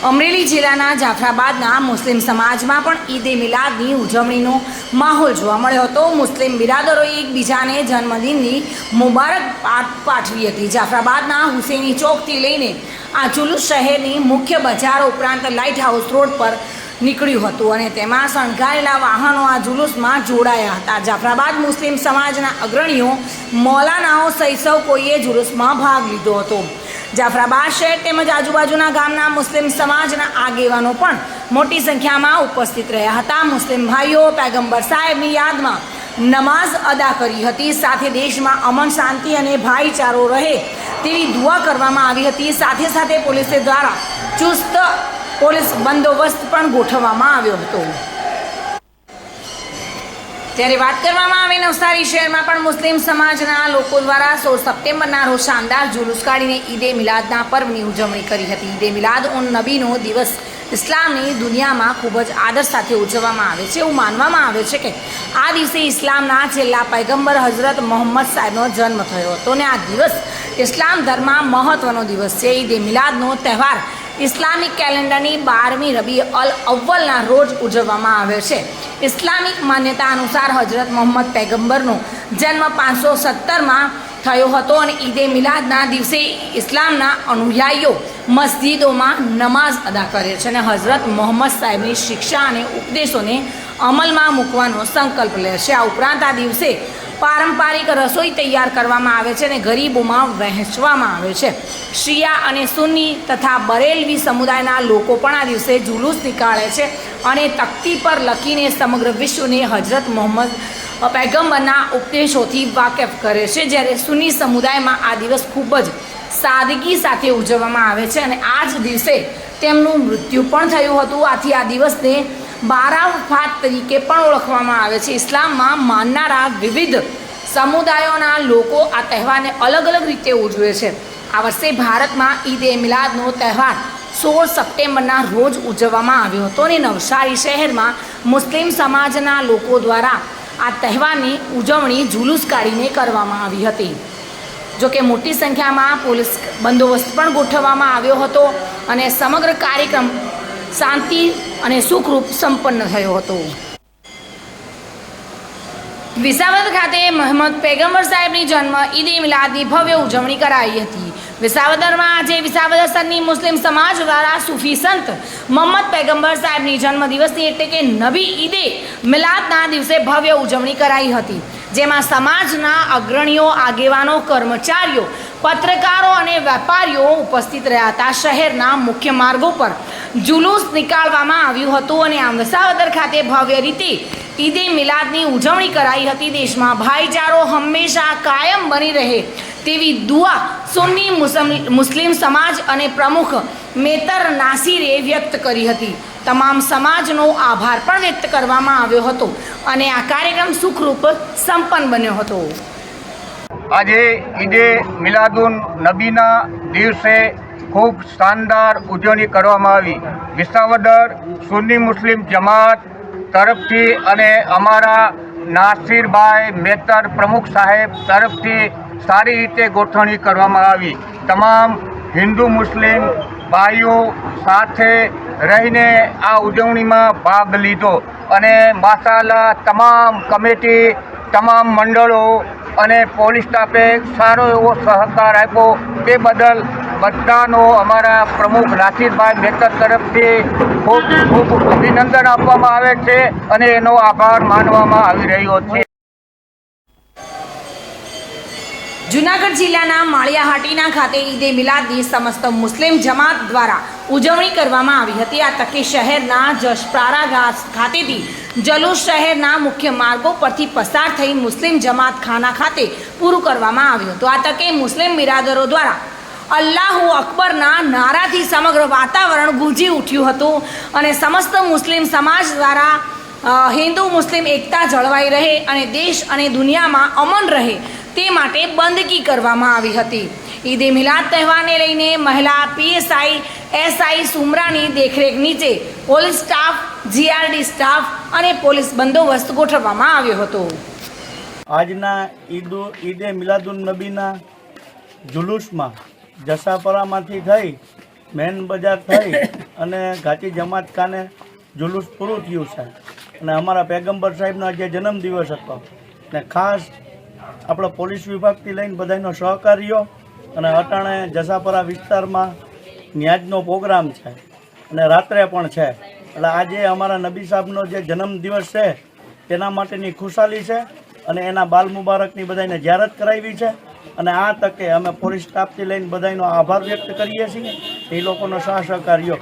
અમરેલી જિલ્લાના જાફરાબાદના મુસ્લિમ સમાજમાં પણ ઈદે મિલાદની ઉજવણીનો માહોલ જોવા મળ્યો હતો। મુસ્લિમ બિરાદરોએ એકબીજાને જન્મદિનની મુબારક પાઠવી હતી। જાફરાબાદના હુસેની ચોકથી લઈને આ જુલુસ શહેરની મુખ્ય બજાર ઉપરાંત લાઇટ હાઉસ રોડ પર નીકળ્યું હતું અને તેમાં શણગારેલા વાહનો આ જુલુસમાં જોડાયા હતા। જાફરાબાદ મુસ્લિમ સમાજના અગ્રણીઓ, મૌલાનાઓ સહિત સૌ કોઈએ જુલુસમાં ભાગ લીધો હતો। જાફરાબાદ શહેર તેમજ આજુબાજુના ગામના મુસ્લિમ સમાજના આગેવાનો પણ મોટી સંખ્યામાં ઉપસ્થિત રહ્યા હતા। મુસ્લિમ ભાઈઓ પૈગંબર સાહેબની યાદમાં નમાઝ અદા કરી હતી। સાથે દેશમાં અમન, શાંતિ અને ભાઈચારો રહે તેવી દુઆ કરવામાં આવી હતી। સાથે સાથે પોલીસ દ્વારા ચુસ્ત પોલીસ બંદોબસ્ત પણ ગોઠવવામાં આવ્યો હતો। ત્યારે વાત કરવામાં આવે નવસારી શહેરમાં પણ મુસ્લિમ સમાજના લોકો દ્વારા 16 સપ્ટેમ્બરના રોજ શાનદાર જુલુસ કાઢીને ઈદે મિલાદના પર્વની ઉજવણી કરી હતી। ઈદે મિલાદ ઉન નબીનો દિવસ ઇસ્લામની દુનિયામાં ખૂબ જ આદર સાથે ઉજવવામાં આવે છે। એવું માનવામાં આવે છે કે આ દિવસે ઇસ્લામના છેલ્લા પૈગંબર હઝરત મોહમ્મદ સાહેબનો જન્મ થયો હતો અને આ દિવસ ઇસ્લામ ધર્મમાં મહત્વનો દિવસ છે। ઈદે મિલાદનો તહેવાર ઇસ્લામિક કેલેન્ડરની 12મી રબી અલ અવ્વલના રોજ ઉજવવામાં આવે છે। ઇસ્લામિક માન્યતા અનુસાર હઝરત મોહમ્મદ પૈગંબરનો જન્મ 517માં થયો હતો અને ઈદે મિલાદના દિવસે ઇસ્લામના અનુયાયીઓ મસ્જિદોમાં નમાઝ અદા કરે છે અને હઝરત મોહમ્મદ સાહેબની શિક્ષા અને ઉપદેશોને અમલમાં મૂકવાનો સંકલ્પ લે છે। આ ઉપરાંત આ દિવસે પારંપરિક રસોઈ તૈયાર કરવામાં આવે છે અને ગરીબોમાં વહેંચવામાં આવે છે। શિયા અને સુન્ની તથા બરેલવી સમુદાયના લોકો પણ આ દિવસે જુલુસ નીકાળે છે અને તખ્તી પર લખીને સમગ્ર વિશ્વને હઝરત મોહમ્મદ પૈગંબરના ઉપદેશોથી વાકેફ કરે છે। જ્યારે સુન્ની સમુદાયમાં આ દિવસ ખૂબ જ સાદગી સાથે ઉજવવામાં આવે છે અને આ જ દિવસે તેમનું મૃત્યુ પણ થયું હતું। આથી આ દિવસને બારાફાત તરીકે પણ ઓળખવામાં આવે છે। ઇસ્લામમાં માનનારા વિવિધ સમુદાયોના લોકો આ તહેવારને અલગ અલગ રીતે ઉજવે છે। આ વર્ષે ભારતમાં ઈદે મિલાદનો તહેવાર 16 સપ્ટેમ્બરના રોજ ઉજવવામાં આવ્યો હતો અને નવસારી શહેરમાં મુસ્લિમ સમાજના લોકો દ્વારા આ તહેવારની ઉજવણી જુલુસ કાઢીને કરવામાં આવી હતી। જોકે મોટી સંખ્યામાં પોલીસ બંદોબસ્ત પણ ગોઠવવામાં આવ્યો હતો અને સમગ્ર કાર્યક્રમ શાંતિ અને સુખરૂપ સંપન્ન થયો હતો। વિસાવદર ખાતે મોહમ્મદ પૈગંબર સાહેબની જન્મ ઈદે મિલાદની ભવ્ય ઉજવણી કરાઈ હતી। વિસાવદરમાં આજે વિસાવદર સન્ની મુસ્લિમ સમાજ દ્વારા સૂફી સંત મોહમ્મદ પૈગંબર સાહેબની જન્મદિવસની એટલે કે નબી ઈદે મિલાદના દિવસે ભવ્ય ઉજવણી કરાઈ હતી, જેમાં સમાજના અગ્રણીઓ, આગેવાનો, કર્મચારીઓ, પત્રકારો અને વેપારીઓ ઉપસ્થિત રહ્યા હતા। શહેરના મુખ્ય માર્ગો પર જુલુસ નીકાળવામાં આવ્યું હતું અને આમ વિસાવદર ખાતે ભવ્ય રીતે ઈદે મિલાદની ઉજવણી કરાઈ હતી। દેશમાં ભાઈચારો હંમેશા કાયમ બની રહે તેવી દુઆ સુન્ની મુસ્લિમ સમાજ અને પ્રમુખ મેતર નાસીરે વ્યક્ત કરી હતી। તમામ સમાજનો આભાર પણ વ્યક્ત કરવામાં આવ્યો હતો અને આ કાર્યક્રમ સુખરૂપ સંપન્ન બન્યો હતો। આજે ઈદે મિલાદુન નબીના દિવસે ખૂબ શાનદાર ઉજવણી કરવામાં આવી। વિસાવદર સુન્ની મુસ્લિમ જમાત તરફથી અને અમારા નાસિરભાઈ મેતર પ્રમુખ સાહેબ તરફથી સારી રીતે ગોઠવણી કરવામાં આવી। તમામ હિન્દુ મુસ્લિમ ભાઈઓ સાથે રહીને આ ઉજવણીમાં ભાગ લીધો અને માશાઅલ્લાહ તમામ કમિટી, તમામ મંડળો અને પોલીસ સ્ટાફે સારો એવો સહકાર આપ્યો। તે બદલ બધાનો અમારા પ્રમુખ નાસિરભાઈ મેતર તરફથી ખૂબ ખૂબ અભિનંદન આપવામાં આવે છે અને એનો આભાર માનવામાં આવી રહ્યો છે। જૂનાગઢ જિલ્લાના માળિયાહાટીના ખાતે ઈદે મિલાદની સમસ્ત મુસ્લિમ જમાત દ્વારા ઉજવણી કરવામાં આવી હતી। આ તકે શહેરના જશપ્રારા ખાતેથી જલુસ શહેરના મુખ્ય માર્ગો પરથી પસાર થઈ મુસ્લિમ જમાત ખાના ખાતે પૂરું કરવામાં આવ્યું હતું। આ તકે મુસ્લિમ બિરાદરો દ્વારા અલ્લાહુ અકબરના નારાથી સમગ્ર વાતાવરણ ગુંજી ઉઠ્યું હતું અને સમસ્ત મુસ્લિમ સમાજ દ્વારા હિન્દુ મુસ્લિમ એકતા જળવાઈ રહે અને દેશ અને દુનિયામાં અમન રહે તે માટે બંદગી કરવામાં આવી હતી। ઈદે મિલાદ તહેવારને લઈને મહિલા પીએસઆઈ એસઆઈ સુમરાની દેખરેખ નીચે પોલીસ સ્ટાફ, જીઆરડી સ્ટાફ અને પોલીસ બંદોબસ્ત ગોઠવવામાં આવ્યો હતો। આજના ઈદે મિલાદુન નબીના જુલુસમાં જસાપરામાંથી થઈ મેન બજાર થઈ અને ઘાટી જમાત ખાને જુલુસ પૂરું થયું છે અને અમારા પેગમ્બર સાહેબનો આજે જન્મદિવસ હતો ને ખાસ આપણા પોલીસ વિભાગથી લઈને બધાનો સહકાર્યો અને અટાણે જસાપરા વિસ્તારમાં ન્યાજનો પ્રોગ્રામ છે અને રાત્રે પણ છે. એટલે આજે અમારા નબી સાહેબનો જે જન્મદિવસ છે તેના માટેની ખુશાલી છે અને એના બાલ મુબારકની બધાને જાહેરાત કરાવી છે. અને આ તકે અમે પોલીસ સ્ટાફથી લઈને બધાનો આભાર વ્યક્ત કરીએ છીએ એ લોકોનો સહકાર્યો.